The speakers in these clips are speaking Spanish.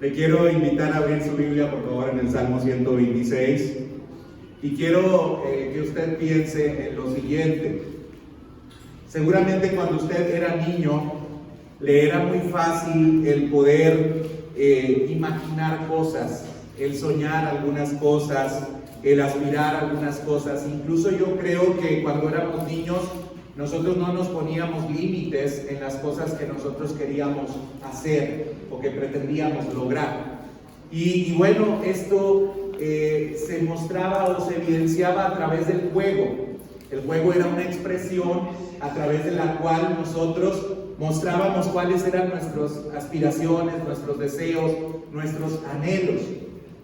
Le quiero invitar a abrir su Biblia, por favor, en el Salmo 126. Y quiero que usted piense en lo siguiente. Seguramente cuando usted era niño, le era muy fácil el poder imaginar cosas, el soñar algunas cosas, el aspirar a algunas cosas. Incluso yo creo que cuando éramos niños, nosotros no nos poníamos límites en las cosas que nosotros queríamos hacer o que pretendíamos lograr. Y bueno, esto se mostraba o se evidenciaba a través del juego. El juego era una expresión a través de la cual nosotros mostrábamos cuáles eran nuestras aspiraciones, nuestros deseos, nuestros anhelos.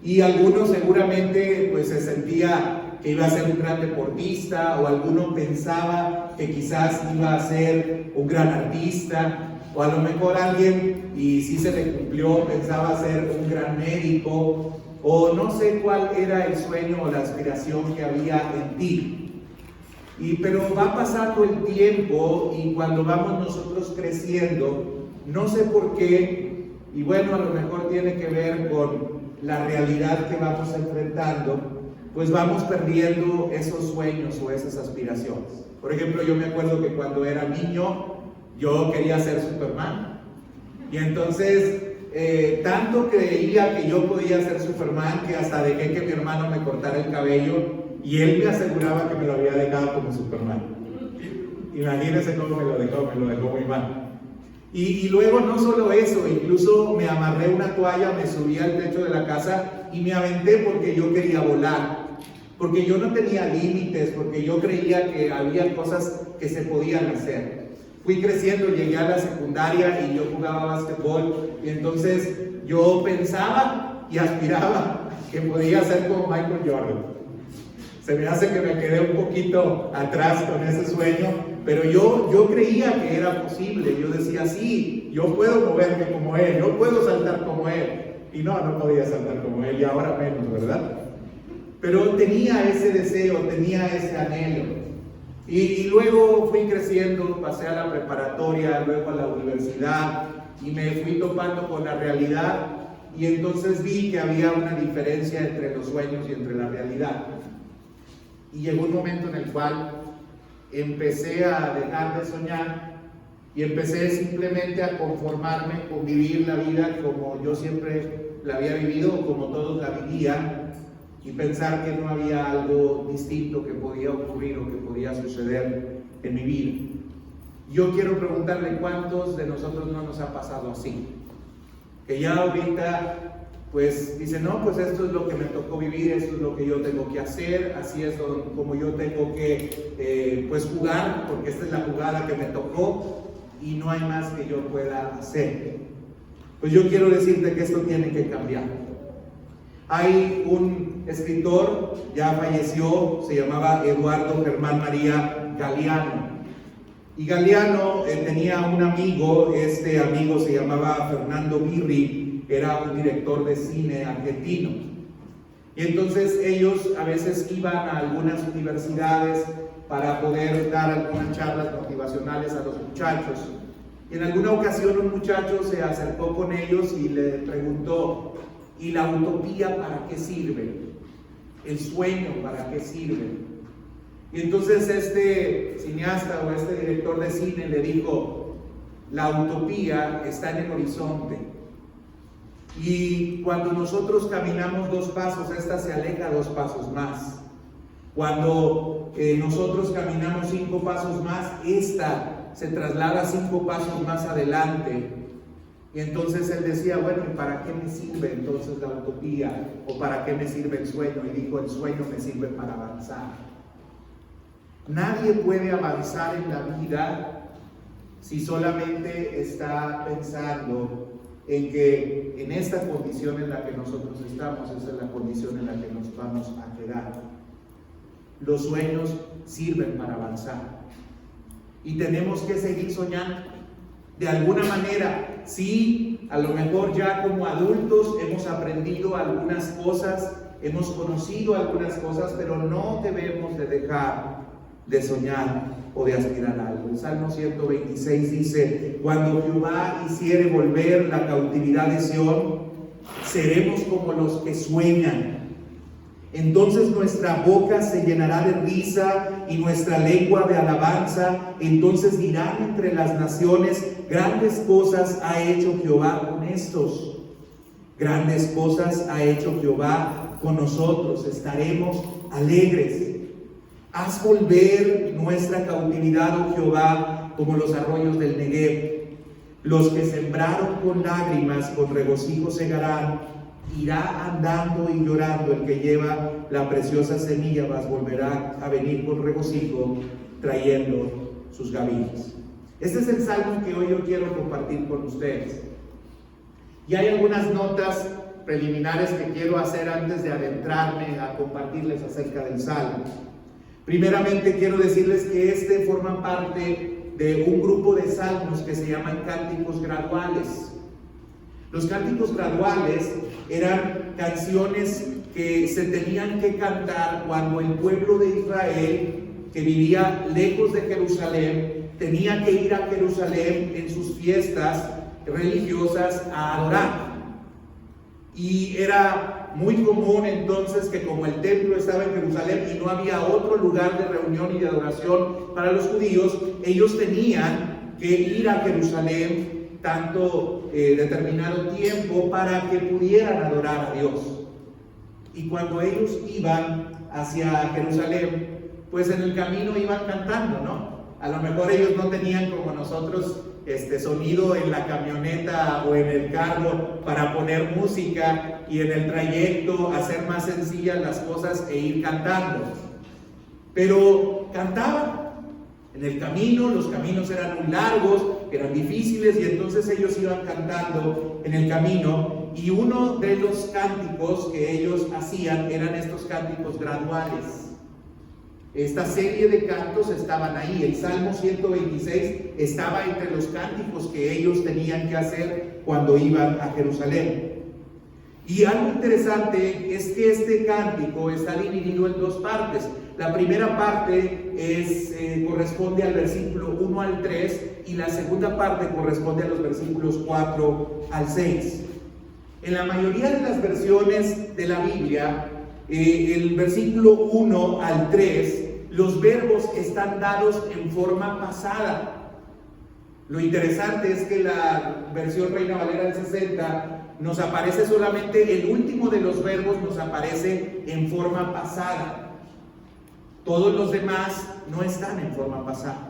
Y algunos seguramente pues se sentía que iba a ser un gran deportista, o alguno pensaba que quizás iba a ser un gran artista, o a lo mejor alguien, y sí se le cumplió, pensaba ser un gran médico, o no sé cuál era el sueño o la aspiración que había en ti. Pero va pasando el tiempo y cuando vamos nosotros creciendo, no sé por qué, y bueno, a lo mejor tiene que ver con la realidad que vamos enfrentando, pues vamos perdiendo esos sueños o esas aspiraciones. Por ejemplo, yo me acuerdo que cuando era niño, yo quería ser Superman. Y entonces, tanto creía que yo podía ser Superman, que hasta dejé que mi hermano me cortara el cabello, y él me aseguraba que me lo había dejado como Superman. Imagínense cómo me lo dejó muy mal. Y luego no solo eso, incluso me amarré una toalla, me subí al techo de la casa y me aventé porque yo quería volar, porque yo no tenía límites, porque yo creía que había cosas que se podían hacer. Fui creciendo, llegué a la secundaria y yo jugaba básquetbol, y entonces yo pensaba y aspiraba que podía ser como Michael Jordan. Se me hace que me quedé un poquito atrás con ese sueño, pero yo creía que era posible. Yo decía, sí, yo puedo moverme como él, yo puedo saltar como él. Y no podía saltar como él, y ahora menos, ¿verdad? Pero tenía ese deseo, tenía ese anhelo. Y luego fui creciendo, pasé a la preparatoria, luego a la universidad, y me fui topando con la realidad, y entonces vi que había una diferencia entre los sueños y entre la realidad. Y llegó un momento en el cual empecé a dejar de soñar y empecé simplemente a conformarme con vivir la vida como yo siempre la había vivido, como todos la vivían, y pensar que no había algo distinto que podía ocurrir o que podía suceder en mi vida. Yo quiero preguntarle, ¿cuántos de nosotros no nos ha pasado así? Que ya ahorita pues dice, no, pues esto es lo que me tocó vivir, esto es lo que yo tengo que hacer, así es como yo tengo que pues jugar, porque esta es la jugada que me tocó y no hay más que yo pueda hacer. Pues yo quiero decirte que esto tiene que cambiar. Hay un escritor, ya falleció, se llamaba Eduardo Germán María Galeano. Y Galeano tenía un amigo, este amigo se llamaba Fernando Birri, era un director de cine argentino. Y entonces ellos a veces iban a algunas universidades para poder dar algunas charlas motivacionales a los muchachos. Y en alguna ocasión un muchacho se acercó con ellos y le preguntó, ¿y la utopía para qué sirve? ¿El sueño para qué sirve? Y entonces este cineasta o este director de cine le dijo, la utopía está en el horizonte. Y cuando nosotros caminamos 2 pasos, esta se aleja 2 pasos más. Cuando nosotros caminamos 5 pasos más, esta se traslada 5 pasos más adelante. Y entonces él decía, bueno, ¿y para qué me sirve entonces la utopía? ¿O para qué me sirve el sueño? Y dijo, el sueño me sirve para avanzar. Nadie puede avanzar en la vida si solamente está pensando en que en esta condición en la que nosotros estamos, esa es la condición en la que nos vamos a quedar. Los sueños sirven para avanzar y tenemos que seguir soñando. De alguna manera, sí, a lo mejor ya como adultos hemos aprendido algunas cosas, hemos conocido algunas cosas, pero no debemos de dejar de soñar o de aspirar a algo. El Salmo 126 dice, cuando Jehová hiciere volver la cautividad de Sión, seremos como los que sueñan. Entonces nuestra boca se llenará de risa y nuestra lengua de alabanza. Entonces dirán entre las naciones, grandes cosas ha hecho Jehová con estos. Grandes cosas ha hecho Jehová con nosotros. Estaremos alegres. Haz volver nuestra cautividad, oh Jehová, como los arroyos del Negev. Los que sembraron con lágrimas, con regocijo segarán. Irá andando y llorando el que lleva la preciosa semilla, mas volverá a venir con regocijo, trayendo sus gavillas. Este es el salmo que hoy yo quiero compartir con ustedes. Y hay algunas notas preliminares que quiero hacer antes de adentrarme a compartirles acerca del salmo. Primeramente quiero decirles que este forma parte de un grupo de salmos que se llaman cánticos graduales. Los cánticos graduales eran canciones que se tenían que cantar cuando el pueblo de Israel, que vivía lejos de Jerusalén, tenía que ir a Jerusalén en sus fiestas religiosas a adorar. Y era muy común entonces que, como el templo estaba en Jerusalén y no había otro lugar de reunión y de adoración para los judíos, ellos tenían que ir a Jerusalén tanto determinado tiempo para que pudieran adorar a Dios. Y cuando ellos iban hacia Jerusalén, pues en el camino iban cantando, ¿no? A lo mejor ellos no tenían como nosotros sonido en la camioneta o en el carro para poner música y en el trayecto hacer más sencillas las cosas e ir cantando, pero cantaban en el camino. Los caminos eran muy largos, eran difíciles, y entonces ellos iban cantando en el camino. Y uno de los cánticos que ellos hacían eran estos cánticos graduales. Esta serie de cantos estaban ahí. El Salmo 126 estaba entre los cánticos que ellos tenían que hacer cuando iban a Jerusalén. Y algo interesante es que este cántico está dividido en dos partes. La primera parte corresponde al versículo 1 al 3 y la segunda parte corresponde a los versículos 4 al 6. En la mayoría de las versiones de la Biblia, el versículo 1 al 3, los verbos están dados en forma pasada. Lo interesante es que la versión Reina Valera del 60 nos aparece solamente el último de los verbos, nos aparece en forma pasada. Todos los demás no están en forma pasada.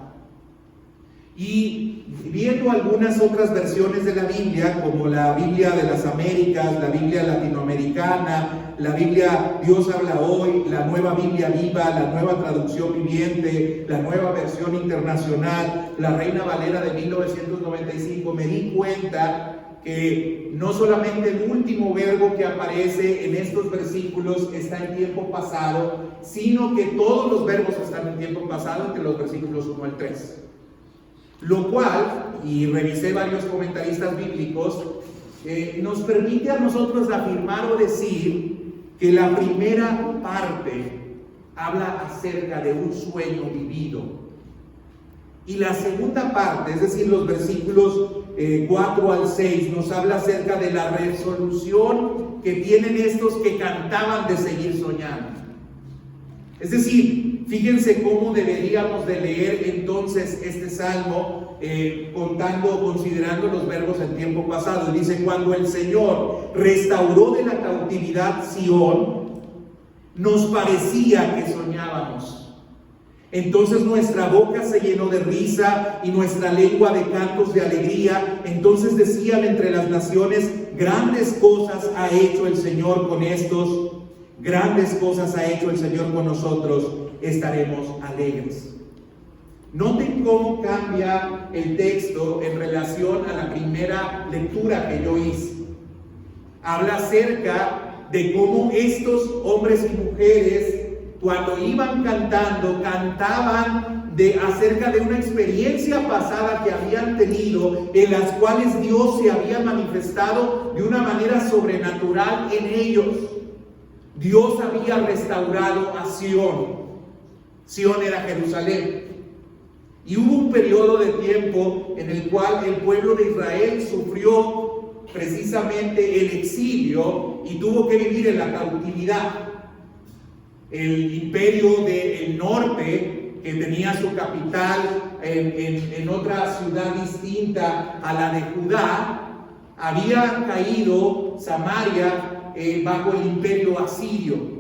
Y viendo algunas otras versiones de la Biblia, como la Biblia de las Américas, la Biblia latinoamericana, la Biblia Dios habla hoy, la Nueva Biblia Viva, la Nueva Traducción Viviente, la Nueva Versión Internacional, la Reina Valera de 1995, me di cuenta que no solamente el último verbo que aparece en estos versículos está en tiempo pasado, sino que todos los verbos están en tiempo pasado entre los versículos 1 al 3. Lo cual, y revisé varios comentaristas bíblicos, nos permite a nosotros afirmar o decir que la primera parte habla acerca de un sueño vivido. Y la segunda parte, es decir, los versículos 4 al 6, nos habla acerca de la resolución que tienen estos que cantaban de seguir soñando. Es decir, fíjense cómo deberíamos de leer entonces este salmo, considerando los verbos en tiempo pasado. Dice: cuando el Señor restauró de la cautividad Sión, nos parecía que soñábamos. Entonces nuestra boca se llenó de risa y nuestra lengua de cantos de alegría. Entonces decían entre las naciones: grandes cosas ha hecho el Señor con estos. Grandes cosas ha hecho el Señor con nosotros, estaremos alegres. Noten cómo cambia el texto en relación a la primera lectura que yo hice. Habla acerca de cómo estos hombres y mujeres, cuando iban cantando, cantaban acerca de una experiencia pasada que habían tenido, en las cuales Dios se había manifestado de una manera sobrenatural en ellos. Dios había restaurado a Sión. Sión era Jerusalén. Y hubo un periodo de tiempo en el cual el pueblo de Israel sufrió precisamente el exilio y tuvo que vivir en la cautividad. El imperio del norte, que tenía su capital en otra ciudad distinta a la de Judá, había caído Samaria bajo el imperio asirio.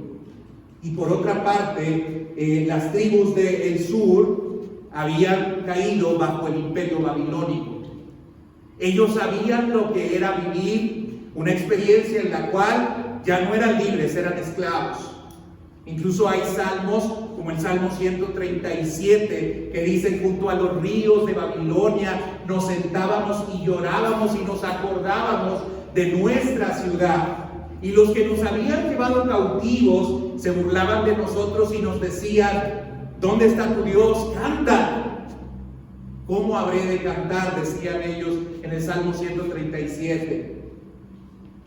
Y por otra parte, las tribus del sur habían caído bajo el imperio babilónico. Ellos sabían lo que era vivir una experiencia en la cual ya no eran libres, eran esclavos. Incluso hay salmos, como el Salmo 137, que dicen: junto a los ríos de Babilonia nos sentábamos y llorábamos y nos acordábamos de nuestra ciudad. Y los que nos habían llevado cautivos se burlaban de nosotros y nos decían: ¿dónde está tu Dios? ¡Canta! ¿Cómo habré de cantar?, decían ellos en el Salmo 137.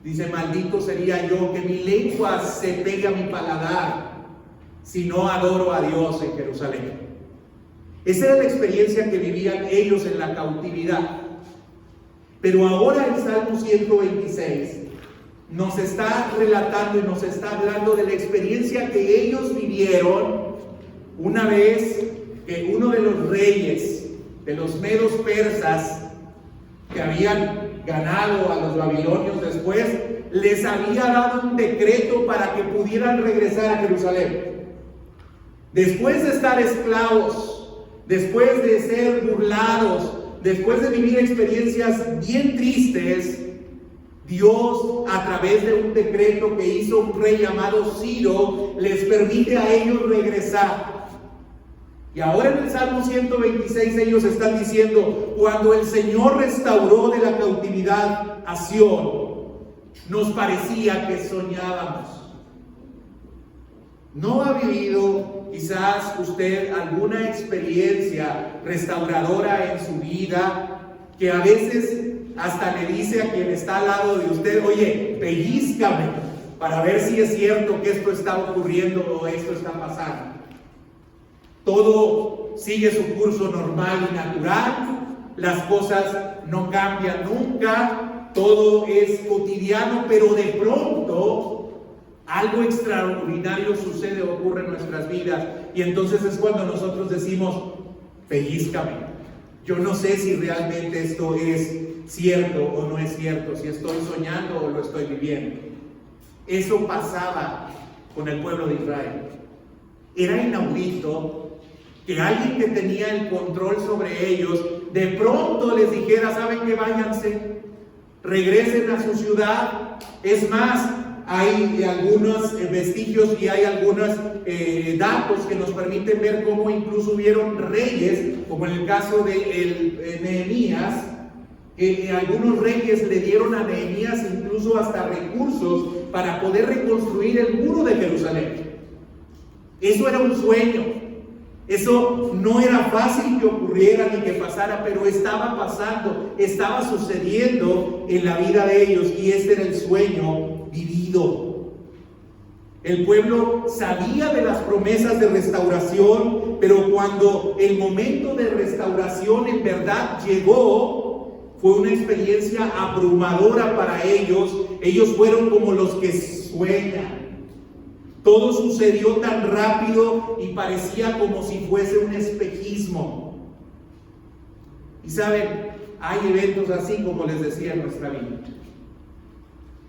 Dice: maldito sería yo, que mi lengua se pegue a mi paladar si no adoro a Dios en Jerusalén. Esa era la experiencia que vivían ellos en la cautividad. Pero ahora el Salmo 126 nos está relatando y nos está hablando de la experiencia que ellos vivieron una vez que uno de los reyes de los medos persas, que habían ganado a los babilonios después, les había dado un decreto para que pudieran regresar a Jerusalén. Después de estar esclavos, después de ser burlados, después de vivir experiencias bien tristes, Dios, a través de un decreto que hizo un rey llamado Ciro, les permite a ellos regresar. Y ahora en el Salmo 126 ellos están diciendo: cuando el Señor restauró de la cautividad a Sión, nos parecía que soñábamos. ¿No ha vivido quizás usted alguna experiencia restauradora en su vida, que a veces hasta le dice a quien está al lado de usted: oye, pellízcame para ver si es cierto que esto está ocurriendo o esto está pasando? Todo sigue su curso normal y natural, las cosas no cambian nunca, todo es cotidiano, pero de pronto algo extraordinario sucede, ocurre en nuestras vidas, y entonces es cuando nosotros decimos: pellízcame, yo no sé si realmente esto es cierto o no es cierto, si estoy soñando o lo estoy viviendo. Eso pasaba con el pueblo de Israel. Era inaudito que alguien que tenía el control sobre ellos de pronto les dijera: ¿saben qué? Váyanse, regresen a su ciudad. Es más, hay algunos vestigios y hay algunos datos que nos permiten ver cómo incluso hubieron reyes, como en el caso de Nehemías, que algunos reyes le dieron a Nehemías incluso hasta recursos para poder reconstruir el muro de Jerusalén. Eso era un sueño. Eso no era fácil que ocurriera ni que pasara, pero estaba pasando, estaba sucediendo en la vida de ellos, y este era el sueño vivido. El pueblo sabía de las promesas de restauración, pero cuando el momento de restauración en verdad llegó, fue una experiencia abrumadora para ellos. Ellos fueron como los que sueñan. Todo sucedió tan rápido y parecía como si fuese un espejismo. Y saben, hay eventos así, como les decía, en nuestra vida.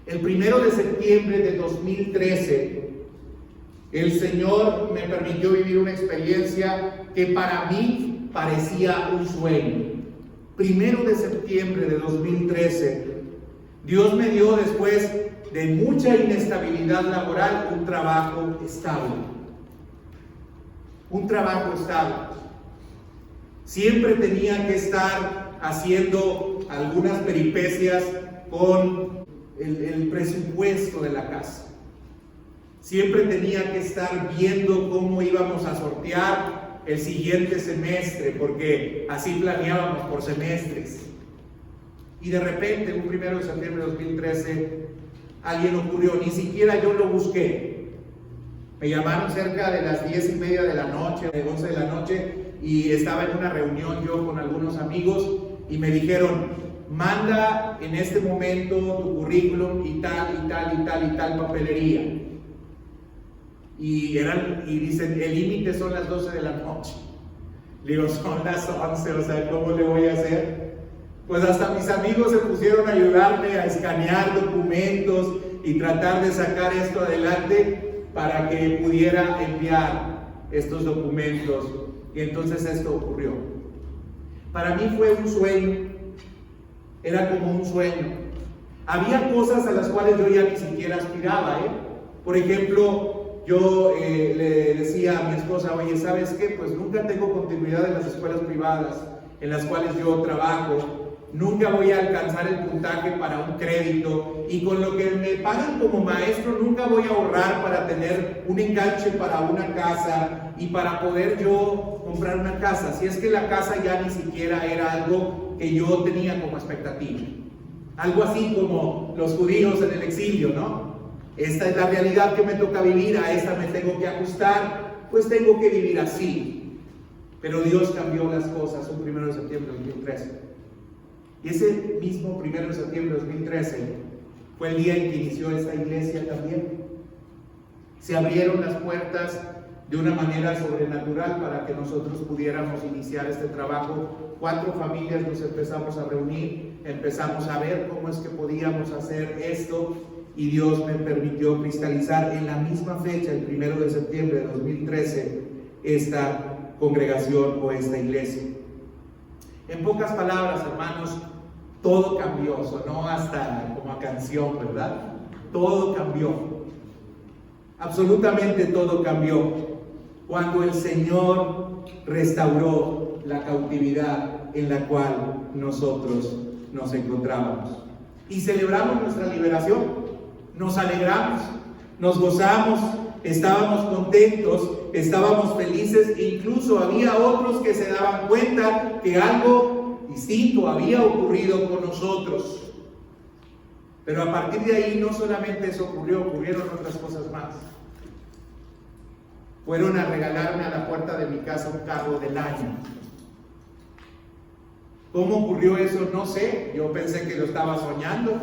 El 1 de septiembre de 2013, el Señor me permitió vivir una experiencia que para mí parecía un sueño. 1 de septiembre de 2013, Dios me dio, después de mucha inestabilidad laboral, un trabajo estable. Un trabajo estable. Siempre tenía que estar haciendo algunas peripecias con el presupuesto de la casa. Siempre tenía que estar viendo cómo íbamos a sortear el siguiente semestre, porque así planeábamos por semestres. Y de repente, un 1 de septiembre de 2013, alguien ocurrió, ni siquiera yo lo busqué. Me llamaron cerca de las 10:30 de la noche, de 11 de la noche, y estaba en una reunión yo con algunos amigos, y me dijeron: manda en este momento tu currículum y tal papelería. Y dicen, el límite son las 12 de la noche. Le digo, son las 11, o sea, ¿cómo le voy a hacer? Pues hasta mis amigos se pusieron a ayudarme a escanear documentos y tratar de sacar esto adelante para que pudiera enviar estos documentos. Y entonces esto ocurrió. Para mí fue un sueño, era como un sueño. Había cosas a las cuales yo ya ni siquiera aspiraba, Por ejemplo, yo le decía a mi esposa, oye, ¿sabes qué? Pues nunca tengo continuidad en las escuelas privadas en las cuales yo trabajo, nunca voy a alcanzar el puntaje para un crédito y con lo que me pagan como maestro nunca voy a ahorrar para tener un enganche para una casa y para poder yo comprar una casa, si es que la casa ya ni siquiera era algo que yo tenía como expectativa. Algo así como los judíos en el exilio, ¿no? Esta es la realidad que me toca vivir, a esta me tengo que ajustar, pues tengo que vivir así. Pero Dios cambió las cosas un 1 de septiembre de 2013. Y ese mismo 1 de septiembre de 2013 fue el día en que inició esta iglesia también. Se abrieron las puertas de una manera sobrenatural para que nosotros pudiéramos iniciar este trabajo. 4 familias nos empezamos a reunir, empezamos a ver cómo es que podíamos hacer esto. Y Dios me permitió cristalizar en la misma fecha, el 1 de septiembre de 2013, esta congregación o esta iglesia. En pocas palabras, hermanos, todo cambió, sonó hasta como a canción, ¿verdad? Todo cambió, absolutamente todo cambió, cuando el Señor restauró la cautividad en la cual nosotros nos encontrábamos. Y celebramos nuestra liberación. Nos alegramos, nos gozamos, estábamos contentos, estábamos felices e incluso había otros que se daban cuenta que algo distinto había ocurrido con nosotros. Pero a partir de ahí no solamente eso ocurrió, ocurrieron otras cosas más. Fueron a regalarme a la puerta de mi casa un carro del año. ¿Cómo ocurrió eso? No sé, yo pensé que lo estaba soñando.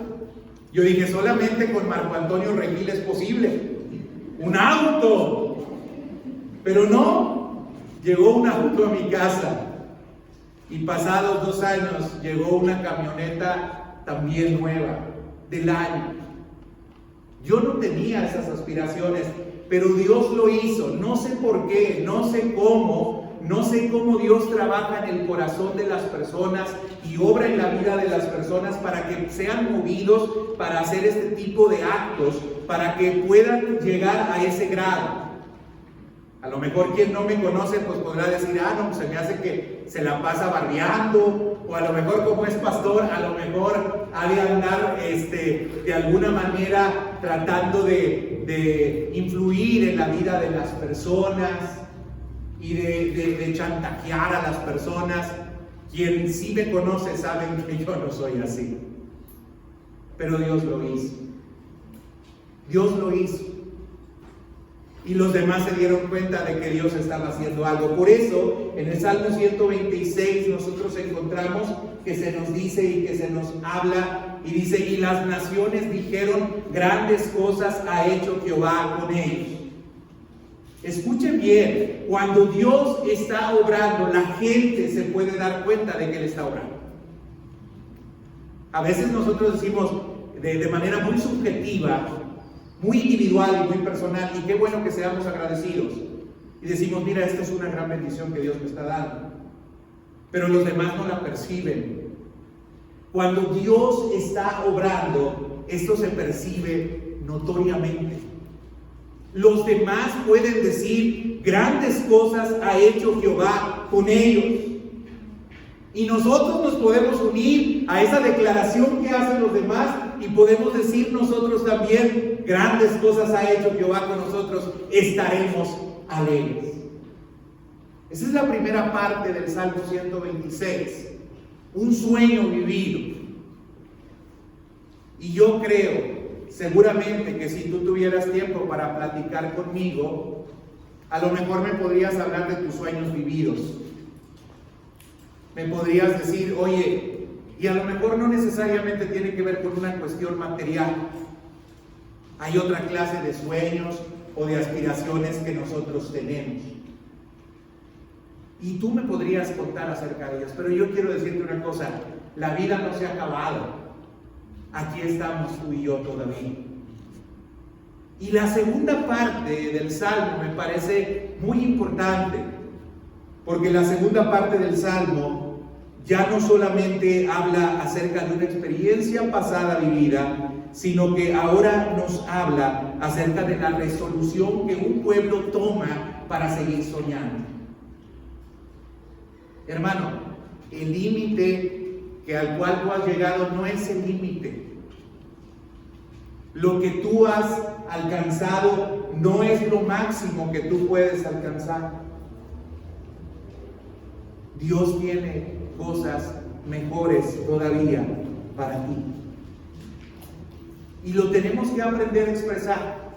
Yo dije, solamente con Marco Antonio Regil es posible. ¡Un auto! Pero no, llegó un auto a mi casa. Y pasados 2 años llegó una camioneta también nueva, del año. Yo no tenía esas aspiraciones, pero Dios lo hizo. No sé por qué, no sé cómo Dios trabaja en el corazón de las personas y obra en la vida de las personas para que sean movidos para hacer este tipo de actos, para que puedan llegar a ese grado. A lo mejor quien no me conoce pues podrá decir, no, pues se me hace que se la pasa barbeando, o a lo mejor como es pastor, a lo mejor ha de andar de alguna manera tratando de influir en la vida de las personas y de chantajear a las personas. Quien sí me conoce sabe que yo no soy así. Pero Dios lo hizo. Dios lo hizo. Y los demás se dieron cuenta de que Dios estaba haciendo algo. Por eso, en el Salmo 126 nosotros encontramos que se nos dice y que se nos habla y dice, y las naciones dijeron, grandes cosas ha hecho Jehová con ellos. Escuchen bien, cuando Dios está obrando, la gente se puede dar cuenta de que Él está obrando. A veces nosotros decimos de manera muy subjetiva, muy individual y muy personal, y qué bueno que seamos agradecidos. Y decimos, mira, esta es una gran bendición que Dios me está dando. Pero los demás no la perciben. Cuando Dios está obrando, esto se percibe notoriamente. Los demás pueden decir, grandes cosas ha hecho Jehová con ellos. Y nosotros nos podemos unir a esa declaración que hacen los demás y podemos decir nosotros también, grandes cosas ha hecho Jehová con nosotros, estaremos alegres. Esa es la primera parte del Salmo 126, un sueño vivido. Y yo creo, seguramente que si tú tuvieras tiempo para platicar conmigo, a lo mejor me podrías hablar de tus sueños vividos. Me podrías decir, oye, Y a lo mejor no necesariamente tiene que ver con una cuestión material. Hay otra clase de sueños o de aspiraciones que nosotros tenemos. Y tú me podrías contar acerca de ellas, pero yo quiero decirte una cosa, la vida no se ha acabado. Aquí estamos tú y yo todavía. Y la segunda parte del Salmo me parece muy importante, porque la segunda parte del Salmo ya no solamente habla acerca de una experiencia pasada vivida, sino que ahora nos habla acerca de la resolución que un pueblo toma para seguir soñando. Hermano, el límite al cual tú has llegado no es el límite. Lo que tú has alcanzado no es lo máximo que tú puedes alcanzar. Dios tiene cosas mejores todavía para ti. Y lo tenemos que aprender a expresar.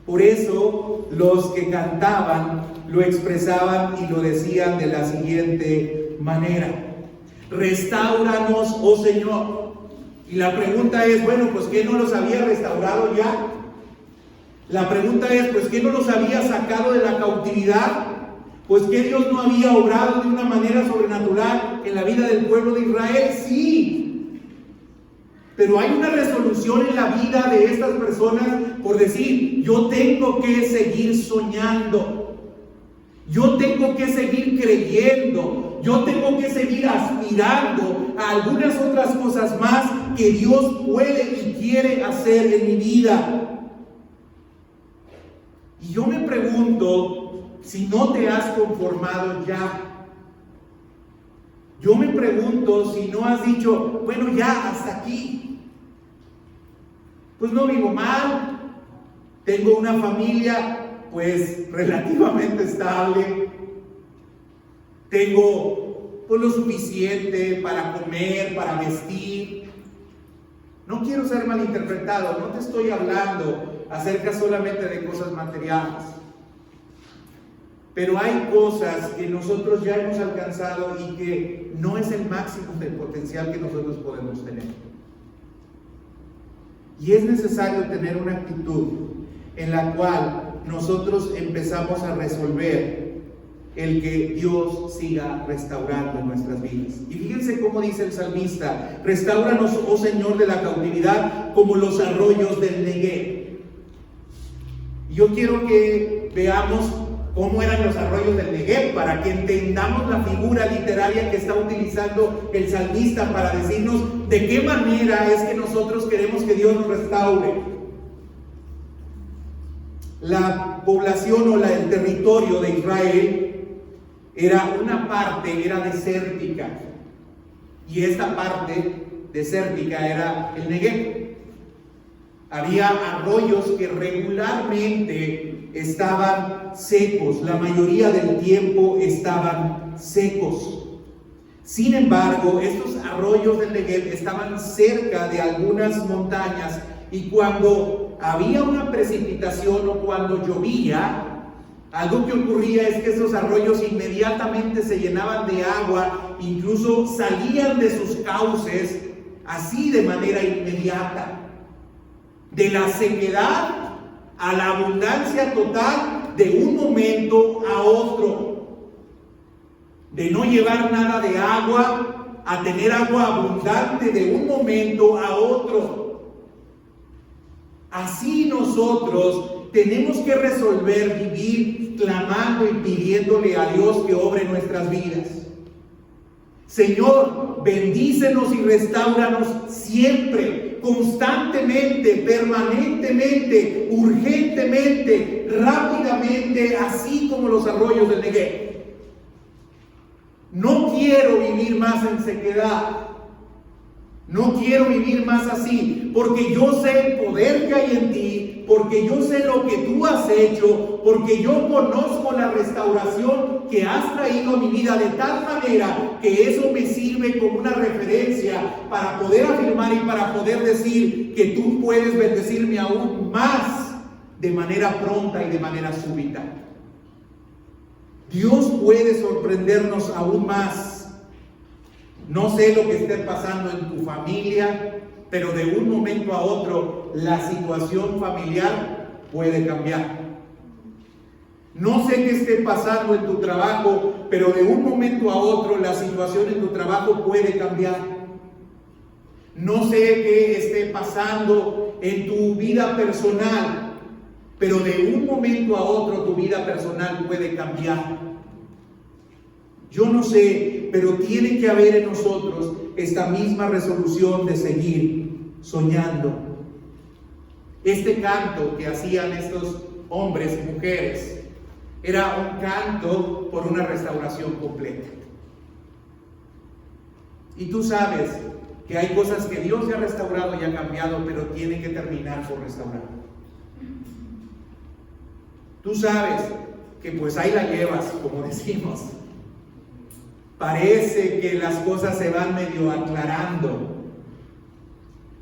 Por eso los que cantaban lo expresaban y lo decían de la siguiente manera: restáuranos, oh Señor. Y la pregunta es, bueno, pues ¿qué no los había restaurado ya? La pregunta es, pues ¿qué no los había sacado de la cautividad? Pues ¿qué Dios no había obrado de una manera sobrenatural en la vida del pueblo de Israel? Sí. Pero hay una resolución en la vida de estas personas por decir, yo tengo que seguir soñando. Yo tengo que seguir creyendo. Yo tengo que seguir aspirando a algunas otras cosas más que Dios puede y quiere hacer en mi vida. Y yo me pregunto si no te has conformado ya. Yo me pregunto si no has dicho, bueno, ya hasta aquí. Pues no vivo mal, tengo una familia pues relativamente estable, tengo pues lo suficiente para comer, para vestir. No quiero ser malinterpretado, no te estoy hablando acerca solamente de cosas materiales. Pero hay cosas que nosotros ya hemos alcanzado y que no es el máximo del potencial que nosotros podemos tener. Y es necesario tener una actitud en la cual nosotros empezamos a resolver el que Dios siga restaurando nuestras vidas. Y fíjense cómo dice el salmista: restáuranos, oh Señor, de la cautividad como los arroyos del Negev. Yo quiero que veamos cómo eran los arroyos del Negev, para que entendamos la figura literaria que está utilizando el salmista para decirnos de qué manera es que nosotros queremos que Dios nos restaure. La población o el territorio de Israel era una parte, era desértica, y esta parte desértica era el Negev. Había arroyos que regularmente estaban secos, la mayoría del tiempo estaban secos. Sin embargo, estos arroyos del Negev estaban cerca de algunas montañas, y cuando había una precipitación o cuando llovía, algo que ocurría es que esos arroyos inmediatamente se llenaban de agua, incluso salían de sus cauces así de manera inmediata. De la sequedad a la abundancia total de un momento a otro. De no llevar nada de agua a tener agua abundante de un momento a otro. Así nosotros tenemos que resolver vivir clamando y pidiéndole a Dios que obre nuestras vidas. Señor, bendícenos y restáuranos siempre, constantemente, permanentemente, urgentemente, rápidamente, así como los arroyos del Negev. No quiero vivir más en sequedad. No quiero vivir más así, porque yo sé el poder que hay en ti, porque yo sé lo que tú has hecho, porque yo conozco la restauración que has traído a mi vida, de tal manera que eso me sirve como una referencia para poder afirmar y para poder decir que tú puedes bendecirme aún más de manera pronta y de manera súbita. Dios puede sorprendernos aún más. No sé lo que esté pasando en tu familia, pero de un momento a otro la situación familiar puede cambiar. No sé qué esté pasando en tu trabajo, pero de un momento a otro la situación en tu trabajo puede cambiar. No sé qué esté pasando en tu vida personal, pero de un momento a otro tu vida personal puede cambiar. Yo no sé, pero tiene que haber en nosotros esta misma resolución de seguir soñando. Este canto que hacían estos hombres y mujeres era un canto por una restauración completa. Y tú sabes que hay cosas que Dios ya ha restaurado y ha cambiado, pero tienen que terminar por restaurar. Tú sabes que pues ahí la llevas, como decimos. Parece que las cosas se van medio aclarando.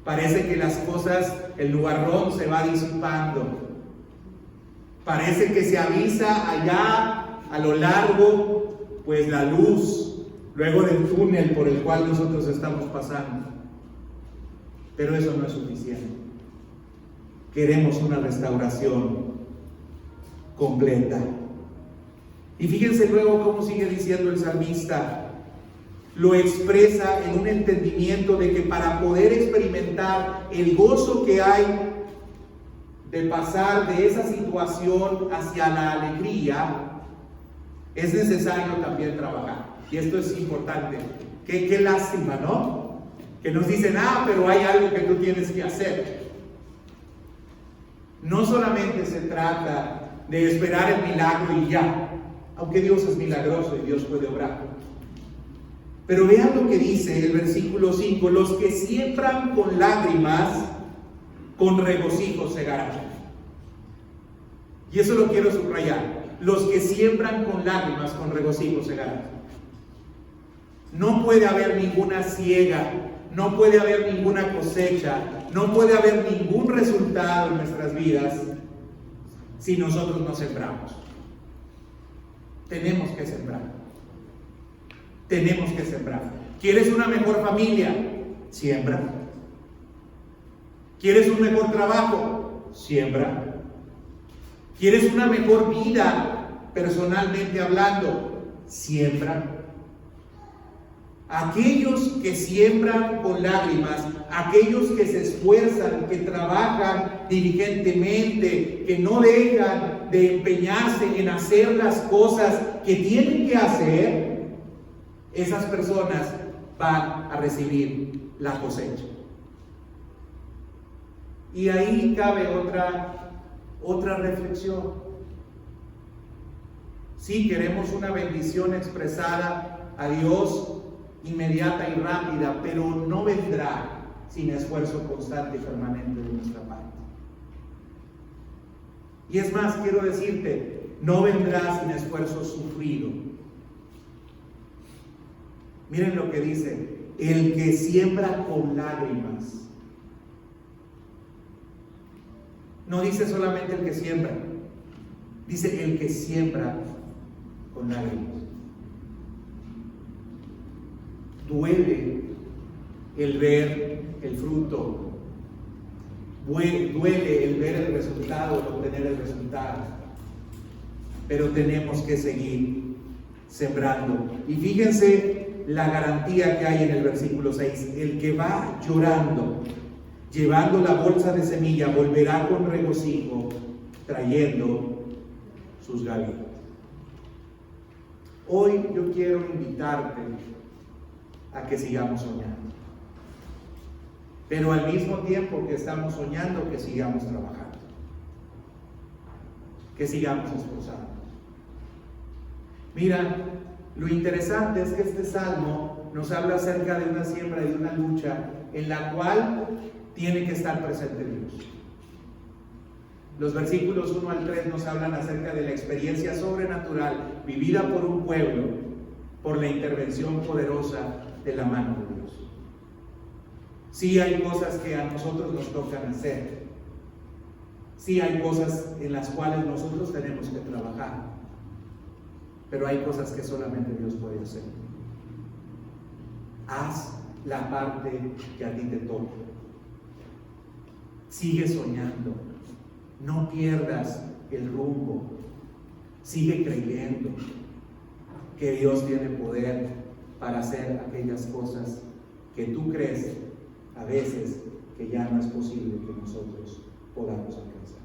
Parece que las cosas, el nubarrón se va disipando. Parece que se avisa allá a lo largo, pues la luz, luego del túnel por el cual nosotros estamos pasando. Pero eso no es suficiente. Queremos una restauración completa. Y fíjense luego cómo sigue diciendo el salmista. Lo expresa en un entendimiento de que para poder experimentar el gozo que hay de pasar de esa situación hacia la alegría, es necesario también trabajar. Y esto es importante. Qué lástima, ¿no? Que nos dicen, pero hay algo que tú tienes que hacer. No solamente se trata de esperar el milagro y ya, aunque Dios es milagroso y Dios puede obrar. Pero vean lo que dice el versículo 5, los que siembran con lágrimas, con regocijo segarán. Y eso lo quiero subrayar. Los que siembran con lágrimas, con regocijo segarán. No puede haber ninguna siega, no puede haber ninguna cosecha, no puede haber ningún resultado en nuestras vidas si nosotros no sembramos. Tenemos que sembrar. Tenemos que sembrar. ¿Quieres una mejor familia? Siembra. ¿Quieres un mejor trabajo? Siembra. ¿Quieres una mejor vida personalmente hablando? Siembra. Aquellos que siembran con lágrimas, aquellos que se esfuerzan, que trabajan diligentemente, que no dejan de empeñarse en hacer las cosas que tienen que hacer, esas personas van a recibir la cosecha. Y ahí cabe otra reflexión. Sí, queremos una bendición expresada a Dios inmediata y rápida, pero no vendrá sin esfuerzo constante y permanente de nuestra parte. Y es más, quiero decirte, no vendrá sin esfuerzo sufrido. Miren lo que dice, el que siembra con lágrimas. No dice solamente el que siembra, dice el que siembra con lágrimas. Duele el ver el fruto, duele el ver el resultado, el obtener el resultado, pero tenemos que seguir sembrando. Y fíjense la garantía que hay en el versículo 6, el que va llorando, llevando la bolsa de semilla, volverá con regocijo, trayendo sus gavillas. Hoy yo quiero invitarte a que sigamos soñando, pero al mismo tiempo que estamos soñando, que sigamos trabajando, que sigamos esforzándonos. Mira, lo interesante es que este salmo nos habla acerca de una siembra y de una lucha en la cual tiene que estar presente Dios. Los versículos 1 al 3 nos hablan acerca de la experiencia sobrenatural vivida por un pueblo por la intervención poderosa de la mano de Dios. Sí hay cosas que a nosotros nos tocan hacer. Sí hay cosas en las cuales nosotros tenemos que trabajar. Pero hay cosas que solamente Dios puede hacer. haz la parte que a ti te toca. Sigue soñando, no pierdas el rumbo, sigue creyendo que Dios tiene poder para hacer aquellas cosas que tú crees a veces que ya no es posible que nosotros podamos alcanzar.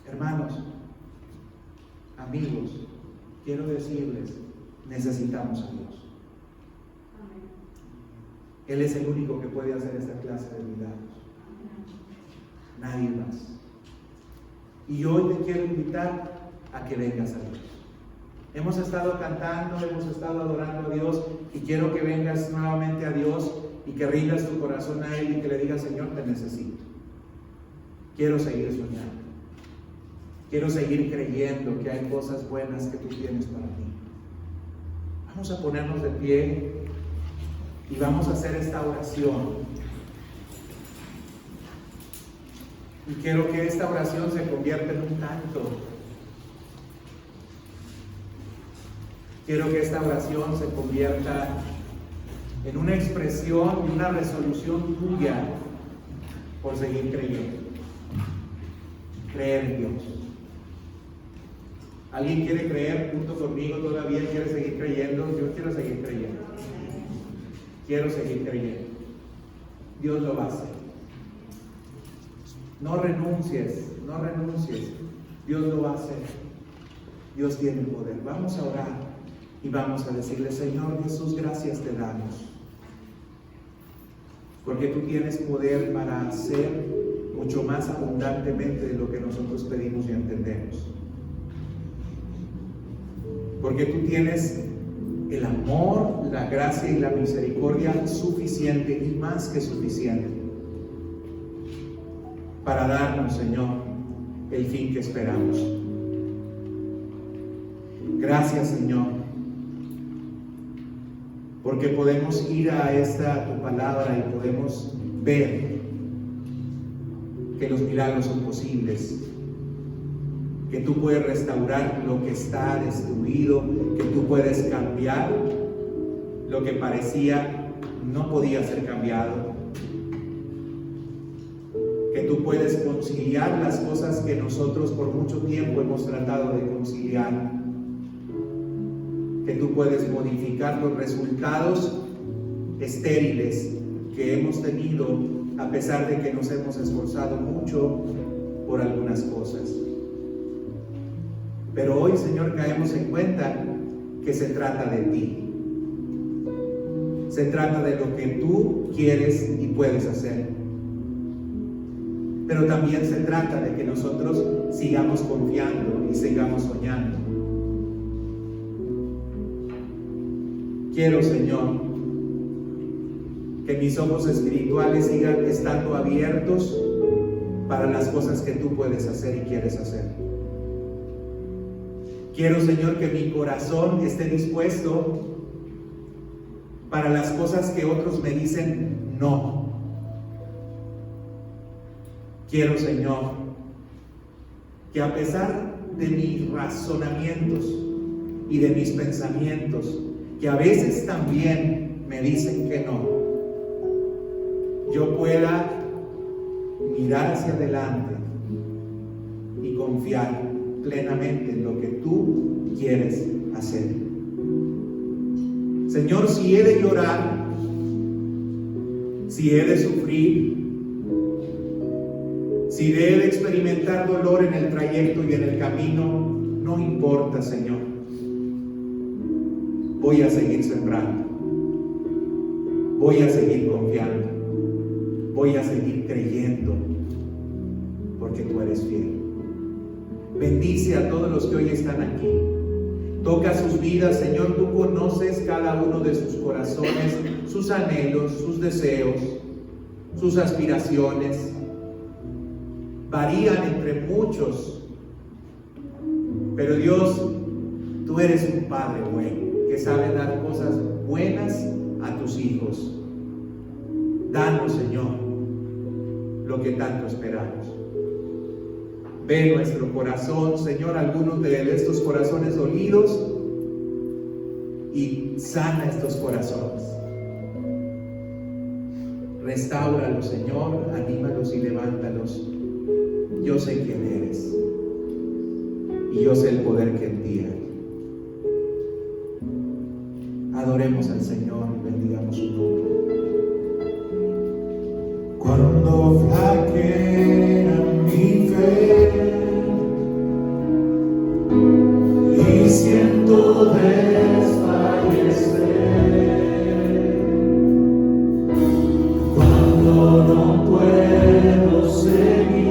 Hermanos, amigos, quiero decirles, necesitamos a Dios. Él es el único que puede hacer esta clase de milagros. Nadie más. Y hoy te quiero invitar a que vengas a Dios. Hemos estado cantando, hemos estado adorando a Dios y quiero que vengas nuevamente a Dios y que rindas tu corazón a Él y que le digas: Señor, te necesito. Quiero seguir soñando. Quiero seguir creyendo que hay cosas buenas que tú tienes para mí. Vamos a ponernos de pie y vamos a hacer esta oración. Y quiero que esta oración se convierta en un canto. Quiero que esta oración se convierta en una expresión y una resolución tuya por seguir creyendo. Creer en Dios. ¿Alguien quiere creer junto conmigo todavía? ¿Quiere seguir creyendo? Yo quiero seguir creyendo. Quiero seguir creyendo. Dios lo va a hacer. No renuncies, no renuncies. Dios lo va a hacer. Dios tiene el poder. Vamos a orar y vamos a decirle: Señor Jesús, gracias te damos, porque tú tienes poder para hacer mucho más abundantemente de lo que nosotros pedimos y entendemos. Porque tú tienes el amor, la gracia y la misericordia suficiente y más que suficiente para darnos, Señor, el fin que esperamos. Gracias, Señor, porque podemos ir a tu palabra y podemos ver que los milagros son posibles, que tú puedes restaurar lo que está destruido, que tú puedes cambiar lo que parecía no podía ser cambiado, que tú puedes conciliar las cosas que nosotros por mucho tiempo hemos tratado de conciliar, que tú puedes modificar los resultados estériles que hemos tenido a pesar de que nos hemos esforzado mucho por algunas cosas. Pero hoy, Señor, caemos en cuenta que se trata de ti. Se trata de lo que tú quieres y puedes hacer. Pero también se trata de que nosotros sigamos confiando y sigamos soñando. Quiero, Señor, que mis ojos espirituales sigan estando abiertos para las cosas que tú puedes hacer y quieres hacer. Quiero, Señor, que mi corazón esté dispuesto para las cosas que otros me dicen no. Quiero, Señor, que a pesar de mis razonamientos y de mis pensamientos, que a veces también me dicen que no, yo pueda mirar hacia adelante y confiar plenamente en lo que tú quieres hacer. Señor, si he de llorar, si he de sufrir, si he de experimentar dolor en el trayecto y en el camino, no importa, Señor. Voy a seguir sembrando, voy a seguir confiando, voy a seguir creyendo, porque tú eres fiel. Bendice a todos los que hoy están aquí. Toca sus vidas, Señor. Tú conoces cada uno de sus corazones, sus anhelos, sus deseos, sus aspiraciones. Varían entre muchos. Pero Dios, tú eres un Padre bueno, que sabe dar cosas buenas a tus hijos. Danos, Señor, lo que tanto esperamos. Ve nuestro corazón, Señor, algunos de estos corazones dolidos, y sana estos corazones. Restáuralos, Señor, anímalos y levántalos. Yo sé quién eres y yo sé el poder que en ti hay. Adoremos al Señor y bendigamos su nombre. Cuando flaquea mi fe y siento desfallecer, cuando no puedo seguir